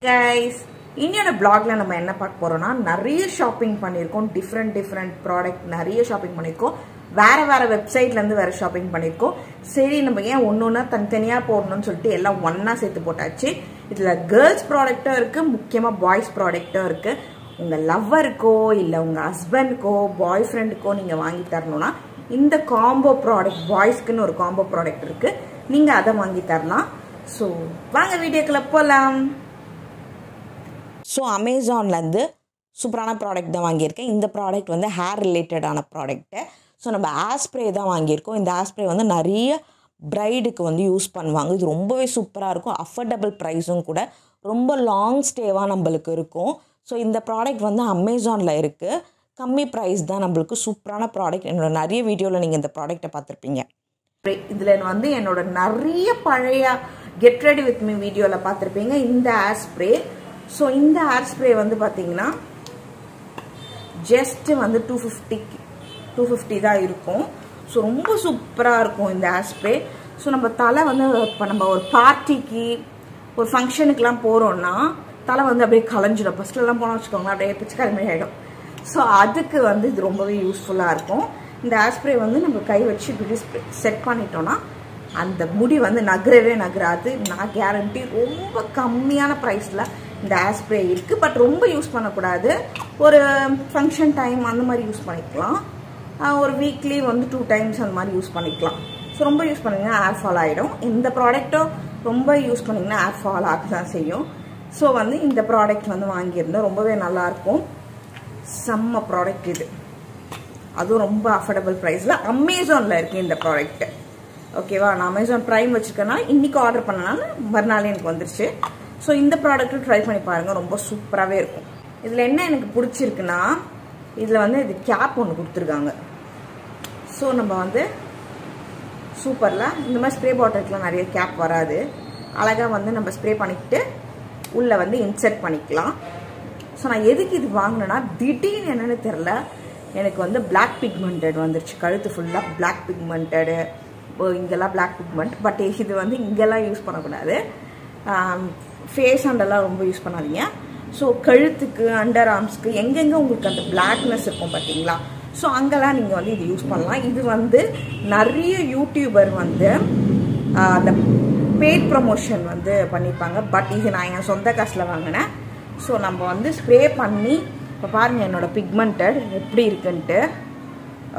guys, இன்னையோட vlogல நம்ம என்ன பார்க்க போறோம்னா நிறைய ஷாப்பிங் பண்ணிருக்கோம். டிஃபரண்ட் ப்ராடக்ட் நிறைய ஷாப்பிங் பண்ணிருக்கோம். வேற வெப்சைட்ல இருந்து வேற ஷாப்பிங் பண்ணிருக்கோம். சரி நம்ம ஏன் ஒண்ணொண்ணா தனித்தனியா போடணும்னு சொல்லிட்டு எல்லாம் ஒண்ணா சேர்த்து போட்டாச்சு. இதுல கேர்ள்ஸ் ப்ராடக்ட்டும் இருக்கு, முக்கியமா பாய்ஸ் ப்ராடக்ட்டும் இருக்கு. உங்க லவ்வருக்கோ இல்ல உங்க ஹஸ்பண்டுக்கோ பாய் ஃப்ரெண்டுக்கோ நீங்க வாங்கி தரணும்னா இந்த காம்போ ப்ராடக்ட், பாய்ஸ்க்குன்னு ஒரு காம்போ ப்ராடக்ட் இருக்கு, நீங்க அதை வாங்கி தரலாம். ஸோ வாங்க வீடியோக்குள்ள போகலாம். ஸோ அமேசான்லேருந்து சூப்பரான ப்ராடக்ட் தான் வாங்கியிருக்கேன். இந்த ப்ராடக்ட் வந்து ஹேர் ரிலேட்டடான ப்ராடக்ட்டு. ஸோ நம்ம ஹேர் ஸ்ப்ரே தான் வாங்கியிருக்கோம். இந்த ஹேர் ஸ்ப்ரே வந்து நிறைய ப்ரைடுக்கு வந்து யூஸ் பண்ணுவாங்க. இது ரொம்பவே சூப்பராக இருக்கும். அஃபோர்டபுள் ப்ரைஸும் கூட, ரொம்ப லாங் ஸ்டேவாக நம்மளுக்கு இருக்கும். ஸோ இந்த ப்ராடக்ட் வந்து அமேசானில் இருக்குது. கம்மி ப்ரைஸ் தான், நம்மளுக்கு சூப்பரான ப்ராடக்ட். என்னோட நிறைய வீடியோவில் நீங்கள் இந்த ப்ராடக்ட்டை பார்த்துருப்பீங்க. இதில் வந்து என்னோட நிறைய பழைய கெட் ரெடி வித் மீ வீடியோவில் பார்த்துருப்பீங்க இந்த ஹேர் ஸ்ப்ரே. ஸோ இந்த ஹேர் ஸ்ப்ரே வந்து பார்த்தீங்கன்னா ஜஸ்ட்டு வந்து 250 தான் இருக்கும். ஸோ ரொம்ப சூப்பராக இருக்கும் இந்த ஹேர் ஸ்ப்ரே. ஸோ நம்ம தலை வந்து இப்போ நம்ம ஒரு பார்ட்டிக்கு ஒரு ஃபங்க்ஷனுக்குலாம் போகிறோன்னா தலை வந்து அப்படியே கலைஞ்சிடும். ஃபஸ்ட்லாம் போனோம்னு வச்சுக்கோங்களேன், அப்படியே பிச்சுக்காரி மாதிரி ஆகிடும். ஸோ அதுக்கு வந்து இது ரொம்பவே யூஸ்ஃபுல்லாக இருக்கும். இந்த ஹேர் ஸ்ப்ரே வந்து நம்ம கை வச்சு இப்படி செட் பண்ணிட்டோன்னா அந்த முடி வந்து நகராது. நான் கேரண்டி. ரொம்ப கம்மியான ப்ரைஸில் இந்த ஹேர் ஸ்ப்ரே இருக்குது. பட் ரொம்ப யூஸ் பண்ணக்கூடாது. ஒரு ஃபங்க்ஷன் டைம் அந்த மாதிரி யூஸ் பண்ணிக்கலாம். ஒரு வீக்லி வந்து 2 times அந்த மாதிரி யூஸ் பண்ணிக்கலாம். ஸோ ரொம்ப யூஸ் பண்ணிங்கன்னா ஹேர் ஃபால் ஆகிடும். இந்த ப்ராடக்ட்டும் ரொம்ப யூஸ் பண்ணிங்கன்னா ஹேர் ஃபால் ஆக தான் செய்யும். ஸோ வந்து இந்த ப்ராடக்ட் வந்து வாங்கியிருந்தோம். ரொம்பவே நல்லாயிருக்கும். செம்ம ப்ராடக்ட் இது. அதுவும் ரொம்ப அஃபோர்டபுள் ப்ரைஸில் அமேசானில் இருக்குது இந்த ப்ராடக்ட்டு. ஓகேவா, நான் அமேசான் ப்ரைம் வச்சுருக்கேன்னா இன்றைக்கி ஆர்டர் பண்ணனால மறுநாளே எனக்கு வந்துருச்சு. ஸோ இந்த ப்ராடக்ட்டும் ட்ரை பண்ணி பாருங்கள், ரொம்ப சூப்பராகவே இருக்கும். இதில் என்ன எனக்கு பிடிச்சிருக்குன்னா, இதில் வந்து இது கேப் ஒன்று கொடுத்துருக்காங்க. ஸோ நம்ம வந்து சூப்பரில் இந்த மாதிரி ஸ்ப்ரே பாட்டிலுக்குலாம் நிறைய கேப் வராது. அழகாக வந்து நம்ம ஸ்ப்ரே பண்ணிக்கிட்டு உள்ளே வந்து இன்சர்ட் பண்ணிக்கலாம். ஸோ நான் எதுக்கு இது வாங்கினேன்னா, திடீர்னு என்னென்னு தெரில, எனக்கு வந்து பிளாக் பிக்மெண்டட் வந்துருச்சு. கழுத்து ஃபுல்லாக பிளாக் பிக்மெண்டடு, இங்கெல்லாம் பிளாக் பிக்மெண்ட். பட் இது வந்து இங்கெல்லாம் யூஸ் பண்ணக்கூடாது. ஃபேஸ் அண்டெல்லாம் ரொம்ப யூஸ் பண்ணாதீங்க. ஸோ கழுத்துக்கு, அண்டர் ஆர்ம்ஸ்க்கு, எங்கெங்கே உங்களுக்கு அந்த பிளாக்னஸ் இருக்கும் பார்த்தீங்களா, ஸோ அங்கெல்லாம் நீங்கள் வந்து இது யூஸ் பண்ணலாம். இது வந்து நிறைய யூடியூபர் வந்து அந்த பெய்ட் ப்ரமோஷன் வந்து பண்ணியிருப்பாங்க. பட் இது நான் என் சொந்த காசில் வாங்கினேன். ஸோ நம்ம வந்து ஸ்ப்ரே பண்ணி இப்போ பாருங்கள் என்னோட பிக்மெண்டட் எப்படி இருக்குன்ட்டு.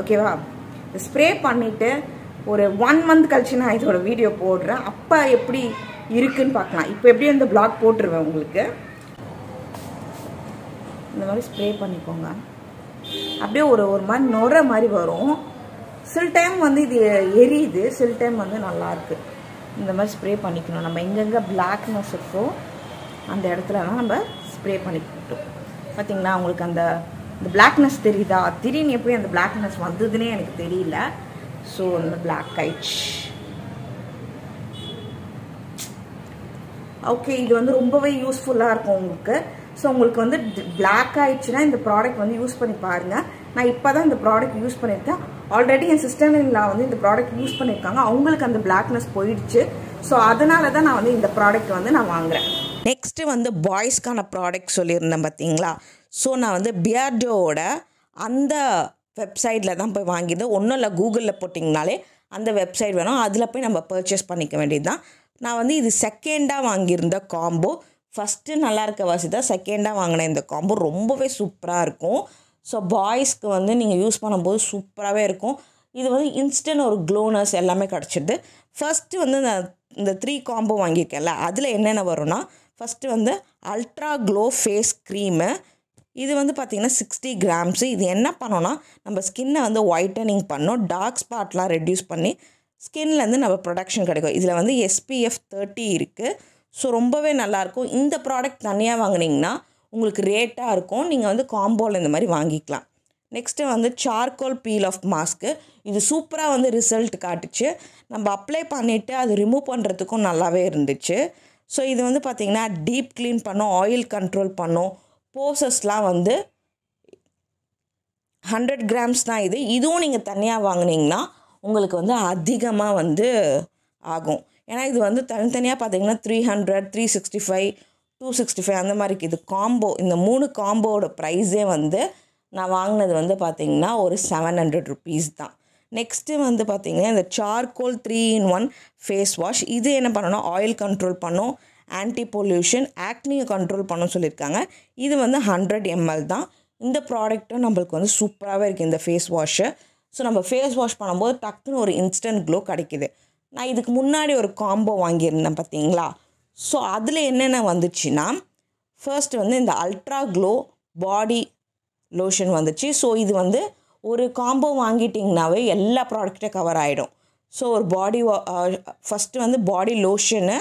ஓகேவா, ஸ்ப்ரே பண்ணிவிட்டு ஒரு 1 month கழிச்சு நான் இதோட வீடியோ போடுறேன். அப்போ எப்படி இருக்குன்னு பார்க்கலாம். இப்போ எப்படியும் இந்த பிளாக் போட்டுருவேன் உங்களுக்கு. இந்த மாதிரி ஸ்ப்ரே பண்ணிக்கோங்க. அப்படியே ஒரு மாதிரி நுர மாதிரி வரும். சில டைம் வந்து இது எரியுது, சில டைம் வந்து நல்லாயிருக்கு. இந்த மாதிரி ஸ்ப்ரே பண்ணிக்கணும். நம்ம எங்கெங்கே பிளாக்னஸ் இருக்கோ அந்த இடத்துலலாம் நம்ம ஸ்ப்ரே பண்ணிக்கிட்டோம். பார்த்தீங்களா, உங்களுக்கு அந்த பிளாக்னஸ் தெரியுதா? திடீர்னு எப்படி அந்த பிளாக்னஸ் வந்ததுன்னே எனக்கு தெரியல. ஸோ அந்த பிளாக் ஆயிடுச்சு. ஓகே, இது வந்து ரொம்பவே யூஸ்ஃபுல்லாக இருக்கும் உங்களுக்கு. ஸோ உங்களுக்கு வந்து பிளாக் ஆயிடுச்சுன்னா இந்த ப்ராடக்ட் வந்து யூஸ் பண்ணி பாருங்கள். நான் இப்போ தான் இந்த ப்ராடக்ட் யூஸ் பண்ணியிருக்கேன். ஆல்ரெடி என் சிஸ்டர்லாம் வந்து இந்த ப்ராடக்ட் யூஸ் பண்ணியிருக்காங்க. அவங்களுக்கு அந்த பிளாக்னஸ் போயிடுச்சு. ஸோ அதனால தான் நான் வந்து இந்த ப்ராடக்ட் வந்து நான் வாங்குகிறேன். நெக்ஸ்ட்டு வந்து பாய்ஸ்க்கான ப்ராடக்ட் சொல்லியிருந்தேன் பார்த்தீங்களா. ஸோ நான் வந்து பியர்டோவோட அந்த வெப்சைட்டில் தான் போய் வாங்கியிருந்தேன். ஒன்றும் இல்லை, கூகுளில் போட்டிங்கனாலே அந்த வெப்சைட் வேணும், அதில் போய் நம்ம பர்ச்சேஸ் பண்ணிக்க வேண்டியது தான். நான் வந்து இது செகண்டாக வாங்கியிருந்த காம்போ. ஃபஸ்ட்டு நல்லா இருக்க வாசி தான் செகண்டாக வாங்கினேன். இந்த காம்போ ரொம்பவே சூப்பராக இருக்கும். ஸோ பாய்ஸ்க்கு வந்து நீங்கள் யூஸ் பண்ணும்போது சூப்பராகவே இருக்கும். இது வந்து இன்ஸ்டன்ட் ஒரு க்ளோனஸ் எல்லாமே கிடச்சிது. ஃபஸ்ட்டு வந்து இந்த 3 காம்போ வாங்கியிருக்கேன்ல, அதில் என்னென்ன வரும்னா, ஃபஸ்ட்டு வந்து அல்ட்ரா க்ளோ ஃபேஸ் க்ரீமு. இது வந்து பார்த்திங்கன்னா 60 grams. இது என்ன பண்ணோன்னா, நம்ம ஸ்கின்னை வந்து ஒயிட்டனிங் பண்ணோம், டார்க் ஸ்பாட்லாம் ரெடியூஸ் பண்ணி ஸ்கின்லேருந்து நம்ம ப்ரொடக்ஷன் கிடைக்கும். இதில் வந்து SPF 30 இருக்குது. ஸோ ரொம்பவே நல்லாயிருக்கும். இந்த ப்ராடக்ட் தனியாக வாங்கினீங்கன்னா உங்களுக்கு ரேட்டாக இருக்கும். நீங்கள் வந்து காம்போவில் இந்த மாதிரி வாங்கிக்கலாம். நெக்ஸ்ட்டு வந்து சார்கோல் பீல் ஆஃப் மாஸ்க்கு. இது சூப்பராக வந்து ரிசல்ட் காட்டுச்சு. நம்ம அப்ளை பண்ணிவிட்டு அது ரிமூவ் பண்ணுறதுக்கும் நல்லாவே இருந்துச்சு. ஸோ இது வந்து பார்த்திங்கன்னா டீப் க்ளீன் பண்ணும், ஆயில் கண்ட்ரோல் பண்ணும், போசஸ்லாம் வந்து 100 grams தான் இது. இதுவும் நீங்கள் தனியாக வாங்கினீங்கன்னா உங்களுக்கு வந்து அதிகமாக வந்து ஆகும். ஏன்னா இது வந்து தனித்தனியாக பார்த்தீங்கன்னா 300, 365 265 அந்த மாதிரி இது காம்போ. இந்த 3 காம்போவோட ப்ரைஸே வந்து நான் வாங்கினது வந்து பார்த்திங்கன்னா ஒரு 700 rupees தான். நெக்ஸ்ட்டு வந்து பார்த்திங்கன்னா இந்த சார்கோல் 3-in-1 ஃபேஸ் வாஷ். இது என்ன பண்ணணும், ஆயில் கண்ட்ரோல் பண்ணும், ஆன்டி பொல்யூஷன், ஆக்னியை கண்ட்ரோல் பண்ணணும்னு சொல்லியிருக்காங்க. இது வந்து 100 ml தான். இந்த ப்ராடக்ட்டும் நம்மளுக்கு வந்து சூப்பராகவே இருக்குது இந்த ஃபேஸ் வாஷு. ஸோ நம்ம ஃபேஸ் வாஷ் பண்ணும்போது டக்குன்னு ஒரு இன்ஸ்டன்ட் க்ளோ கிடைக்கிது. நான் இதுக்கு முன்னாடி ஒரு காம்போ வாங்கியிருந்தேன் பார்த்தீங்களா. ஸோ அதில் என்னென்ன வந்துச்சுன்னா, ஃபர்ஸ்ட் வந்து இந்த அல்ட்ரா க்ளோ பாடி லோஷன் வந்துச்சு. ஸோ இது வந்து ஒரு காம்போ வாங்கிட்டிங்கனாவே எல்லா ப்ராடக்ட்டும் கவர் ஆகிடும். ஸோ ஒரு பாடி ஃபஸ்ட்டு வந்து பாடி லோஷனு,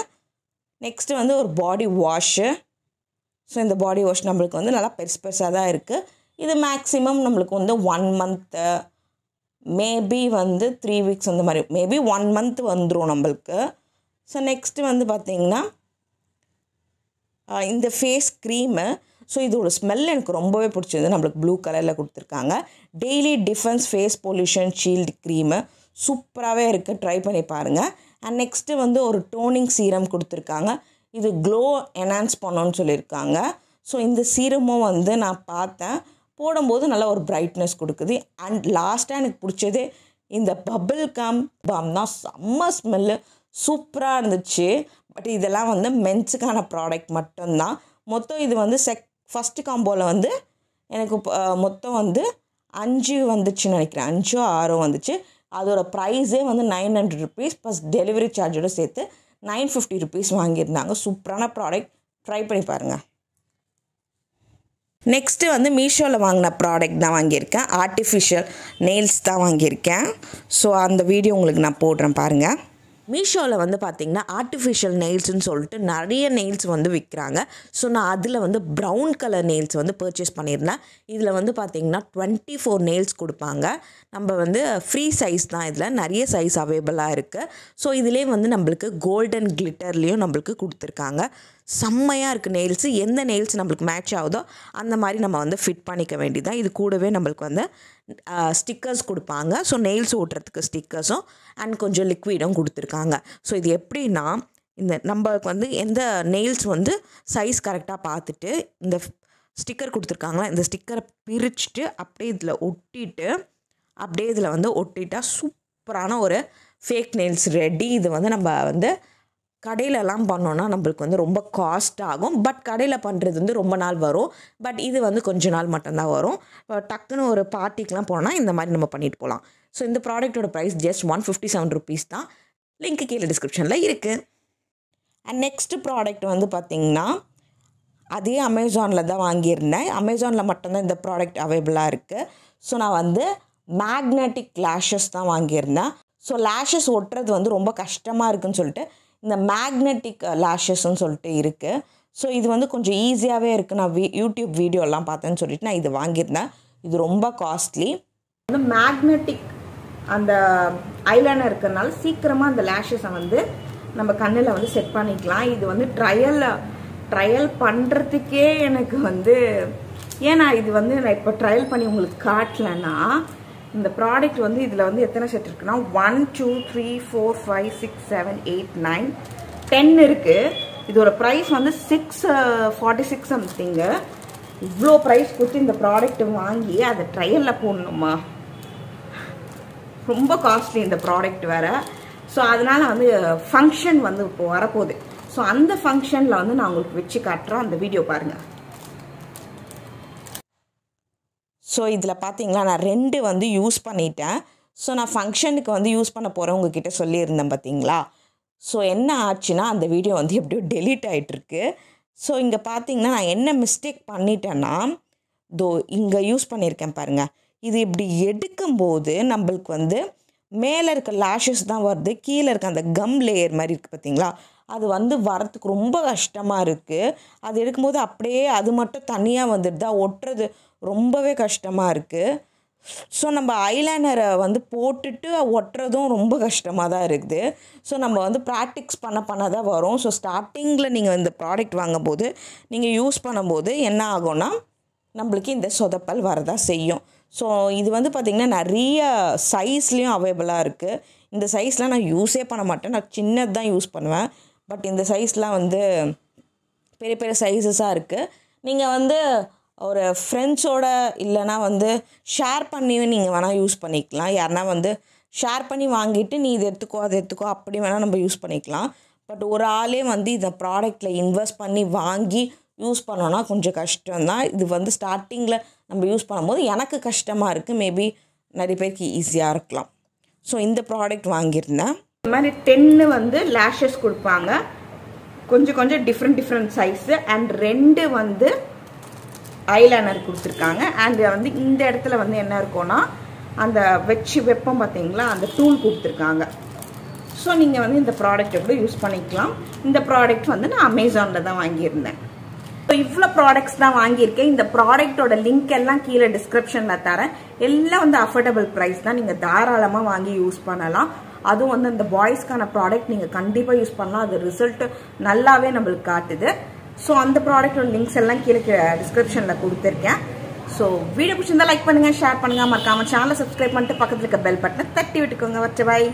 நெக்ஸ்ட்டு வந்து ஒரு பாடி வாஷு. ஸோ இந்த பாடி வாஷ் நம்மளுக்கு வந்து நல்லா பெருசாக தான் இருக்குது. இது மேக்ஸிமம் நம்மளுக்கு வந்து 1 month, மேபி வந்து 3 weeks அந்த மாதிரி, மேபி 1 month வந்துடும் நம்மளுக்கு. ஸோ நெக்ஸ்ட்டு வந்து பார்த்திங்கன்னா இந்த ஃபேஸ் க்ரீமு. ஸோ இதோட ஸ்மெல் எனக்கு ரொம்பவே பிடிச்சது. நம்மளுக்கு ப்ளூ கலரில் கொடுத்துருக்காங்க. Daily defence face pollution shield cream சூப்பராகவே இருக்குது, ட்ரை பண்ணி பாருங்கள். அண்ட் நெக்ஸ்ட்டு வந்து ஒரு டோனிங் சீரம் கொடுத்துருக்காங்க. இது க்ளோ என்ஹான்ஸ் பண்ணணும்னு சொல்லியிருக்காங்க. ஸோ இந்த சீரமும் வந்து நான் பார்த்தேன், போடும்போது நல்லா ஒரு பிரைட்னஸ் கொடுக்குது. அண்ட் லாஸ்ட்டாக எனக்கு பிடிச்சது இந்த பபிள் கம் பாம் தான். செம்ம ஸ்மெல்லு சூப்பராக இருந்துச்சு. பட் இதெல்லாம் வந்து மென்ஸுக்கான ப்ராடக்ட் மட்டும்தான். மொத்தம் இது வந்து ஃபஸ்ட்டு காம்போவில் வந்து எனக்கு மொத்தம் வந்து 5 வந்துச்சுன்னு நினைக்கிறேன், 5 or 6 வந்துச்சு. அதோட ப்ரைஸே வந்து 900 rupees ப்ளஸ் டெலிவரி சார்ஜோடு சேர்த்து 950 rupees வாங்கியிருந்தாங்க. சூப்பரான ப்ராடக்ட், ட்ரை பண்ணி பாருங்கள். நெக்ஸ்ட்டு வந்து மீஷோவில் வாங்கின ப்ராடக்ட் தான் வாங்கியிருக்கேன். ஆர்டிஃபிஷியல் நெயில்ஸ் தான் வாங்கியிருக்கேன். ஸோ அந்த வீடியோ உங்களுக்கு நான் போடுறேன் பாருங்கள். மீஷோவில் வந்து பார்த்திங்கன்னா ஆர்டிஃபிஷியல் நெயில்ஸ்னு சொல்லிட்டு நிறைய நெயில்ஸ் வந்து விற்கிறாங்க. ஸோ நான் அதில் வந்து ப்ரௌன் கலர் நெயில்ஸ் வந்து பர்ச்சேஸ் பண்ணியிருந்தேன். இதில் வந்து பார்த்திங்கன்னா 24 நெயில்ஸ் கொடுப்பாங்க. நம்ம வந்து ஃப்ரீ சைஸ் தான், இதில் நிறைய சைஸ் அவைலபிளாக இருக்குது. ஸோ இதிலே வந்து நம்மளுக்கு கோல்டன் கிளிட்டர்லேயும் நம்மளுக்கு கொடுத்துருக்காங்க. செம்மையாக இருக்குது நெயில்ஸு. எந்த நெயில்ஸ் நம்மளுக்கு மேட்ச் ஆகுதோ அந்த மாதிரி நம்ம வந்து ஃபிட் பண்ணிக்க வேண்டியதான். இது கூடவே நம்மளுக்கு வந்து ஸ்டிக்கர்ஸ் கொடுப்பாங்க. ஸோ நெயில்ஸ் ஓட்டுறதுக்கு ஸ்டிக்கர்ஸும் அண்ட் கொஞ்சம் லிக்விடும் கொடுத்துருக்காங்க. ஸோ இது எப்படின்னா, இந்த நம்மளுக்கு வந்து எந்த நெயில்ஸ் வந்து சைஸ் கரெக்டாக பார்த்துட்டு இந்த ஸ்டிக்கர் கொடுத்துருக்காங்களா, இந்த ஸ்டிக்கரை பிரிச்சுட்டு அப்படியே இதில் ஒட்டிட்டு அப்படியே இதில் வந்து ஒட்டிட்டா சூப்பரான ஒரு ஃபேக் நெயில்ஸ் ரெடி. இது வந்து நம்ம வந்து கடையிலலாம் பண்ணோன்னா நம்மளுக்கு வந்து ரொம்ப காஸ்ட் ஆகும். பட் கடையில் பண்ணுறது வந்து ரொம்ப நாள் வரும். பட் இது வந்து கொஞ்ச நாள் மட்டும்தான் வரும். டக்குன்னு ஒரு பார்ட்டிக்கெலாம் போனால் இந்த மாதிரி நம்ம பண்ணிட்டு போகலாம். ஸோ இந்த ப்ராடக்ட்டோட ப்ரைஸ் ஜஸ்ட் 157 rupees தான். லிங்க் கீழே டிஸ்கிரிப்ஷனில் இருக்குது. அண்ட் நெக்ஸ்ட்டு ப்ராடக்ட் வந்து பார்த்திங்கன்னா அதே அமேசானில் தான் வாங்கியிருந்தேன். அமேசானில் மட்டும்தான் இந்த ப்ராடக்ட் அவைலபிளாக இருக்குது. ஸோ நான் வந்து மேக்னெட்டிக் லேஷஸ் தான் வாங்கியிருந்தேன். ஸோ லேஷஸ் ஒட்டுறது வந்து ரொம்ப கஷ்டமாக இருக்குதுன்னு சொல்லிட்டு இந்த மேக்னெட்டிக் லேஷஸ்ன்னு சொல்லிட்டு இருக்குது. ஸோ இது வந்து கொஞ்சம் ஈஸியாகவே இருக்குது. நான் யூடியூப் வீடியோலாம் பார்த்தேன்னு சொல்லிட்டு நான் இது வாங்கியிருந்தேன். இது ரொம்ப காஸ்ட்லி. வந்து மேக்னெட்டிக் அந்த ஐலைனர் இருக்கிறதுனால சீக்கிரமாக அந்த லேஷஸை வந்து நம்ம கண்ணில் வந்து செட் பண்ணிக்கலாம். இது வந்து ட்ரையல் பண்ணுறதுக்கே எனக்கு வந்து, ஏன்னா இது வந்து நான் இப்போ ட்ரையல் பண்ணி உங்களுக்கு காட்டலைன்னா, இந்த ப்ராடக்ட் வந்து இதில் வந்து எத்தனை செட் இருக்குன்னா 1 2 3 4 5 6 7 8 9 10 இருக்குது. இதோட ப்ரைஸ் வந்து 646 சம்திங்கு. இவ்வளோ ப்ரைஸ் கொடுத்து இந்த ப்ராடக்ட் வாங்கி அதை ட்ரையலில் போடணுமா, ரொம்ப காஸ்ட்லி இந்த ப்ராடக்ட் வேறு. ஸோ அதனால் வந்து ஃபங்க்ஷன் வந்து இப்போ வரப்போகுது. ஸோ அந்த ஃபங்க்ஷனில் வந்து நான் உங்களுக்கு வச்சு காட்டுறேன், அந்த வீடியோ பாருங்கள். ஸோ இதில் பார்த்தீங்களா நான் 2 வந்து யூஸ் பண்ணிட்டேன். ஸோ நான் ஃபங்க்ஷனுக்கு வந்து யூஸ் பண்ண போகிறேன் உங்ககிட்ட சொல்லியிருந்தேன் பார்த்தீங்களா. ஸோ என்ன ஆச்சுன்னா அந்த வீடியோ வந்து எப்படியோ டெலீட் ஆகிட்டுருக்கு. ஸோ இங்கே பார்த்தீங்கன்னா நான் என்ன மிஸ்டேக் பண்ணிட்டேன்னா, இங்கே யூஸ் பண்ணியிருக்கேன் பாருங்கள். இது இப்படி எடுக்கும்போது நம்மளுக்கு வந்து மேலே இருக்க லேஷஸ் தான் வருது, கீழே இருக்க அந்த கம் லேயர் மாதிரி இருக்குது பார்த்தீங்களா, அது வந்து வரத்துக்கு ரொம்ப கஷ்டமாக இருக்குது. அது எடுக்கும்போது அப்படியே அது மட்டும் தனியாக வந்துடுதா, ஒட்டுறது ரொம்பவே கஷ்டமாக இருக்குது. ஸோ நம்ம ஐலைனரை வந்து போட்டுட்டு ஒட்டுறதும் ரொம்ப கஷ்டமாக தான் இருக்குது. ஸோ நம்ம வந்து ப்ராக்டிக்ஸ் பண்ண தான் வரும். ஸோ ஸ்டார்டிங்கில் நீங்கள் இந்த ப்ராடக்ட் வாங்கும்போது நீங்கள் யூஸ் பண்ணும்போது என்ன ஆகும்னா நம்மளுக்கு இந்த சொதப்பல் வரதான் செய்யும். ஸோ இது வந்து பார்த்திங்கன்னா நிறைய சைஸ்லேயும் அவைலபிளாக இருக்குது. இந்த சைஸ்லாம் நான் யூஸே பண்ண மாட்டேன், நான் சின்னது தான் யூஸ் பண்ணுவேன். பட் இந்த சைஸ்லாம் வந்து பெரிய பெரிய சைஸஸாக இருக்குது. நீங்கள் வந்து ஒரு ஃப்ரெண்ட்ஸோட இல்லைனா வந்து ஷேர் பண்ணி நீங்கள் வேணால் யூஸ் பண்ணிக்கலாம். யாருனா வந்து ஷேர் பண்ணி வாங்கிட்டு நீ இது எடுத்துக்கோ அது எடுத்துக்கோ அப்படி வேணால் நம்ம யூஸ் பண்ணிக்கலாம். பட் ஒரு ஆளே வந்து இந்த ப்ராடக்டில் இன்வெஸ்ட் பண்ணி வாங்கி யூஸ் பண்ணோன்னா கொஞ்சம் கஷ்டம்தான். இது வந்து ஸ்டார்டிங்கில் நம்ம யூஸ் பண்ணும்போது எனக்கு கஷ்டமாக இருக்குது, மேபி நிறைய பேருக்கு ஈஸியாக இருக்கலாம். ஸோ இந்த ப்ராடக்ட் வாங்கியிருந்தேன். இந்த மாதிரி 10 வந்து லேஷஸ் கொடுப்பாங்க, கொஞ்சம் கொஞ்சம் டிஃப்ரெண்ட் சைஸு. அண்ட் 2 வந்து ஐலைனர் கொடுத்துருக்காங்க. அண்ட் வந்து இந்த இடத்துல வந்து என்ன இருக்கும்னா அந்த வச்சு வெப்பம் பார்த்தீங்களா அந்த டூல் கொடுத்துருக்காங்க. ஸோ நீங்கள் வந்து இந்த ப்ராடக்ட் கூட யூஸ் பண்ணிக்கலாம். இந்த ப்ராடக்ட் வந்து நான் அமேசானில் தான் வாங்கியிருந்தேன். ஸோ இவ்வளோ ப்ராடக்ட்ஸ் தான் வாங்கியிருக்கேன். இந்த ப்ராடக்டோட லிங்க் எல்லாம் கீழே டிஸ்கிரிப்ஷனில் தரேன். எல்லாம் வந்து அஃபோர்டபுள் ப்ரைஸ் தான், நீங்கள் தாராளமாக வாங்கி யூஸ் பண்ணலாம். அதுவும் வந்து இந்த பாய்ஸ்க்கான ப்ராடக்ட் நீங்கள் கண்டிப்பாக யூஸ் பண்ணலாம். அது ரிசல்ட் நல்லாவே நம்மளுக்கு காட்டுது. ஸோ அந்த ப்ராடக்டோட லிங்க்ஸ் எல்லாம் கீழே டிஸ்கிரிப்ஷனில் கொடுத்துருக்கேன். ஸோ வீடியோ பிடிச்சிருந்தா லைக் பண்ணுங்கள், ஷேர் பண்ணுங்கள், மறக்காம சேனலை சப்ஸ்கிரைப் பண்ணிட்டு பக்கத்தில் இருக்க பெல் பட்டனை தட்டி விட்டுக்கோங்க. வச்ச பாய்.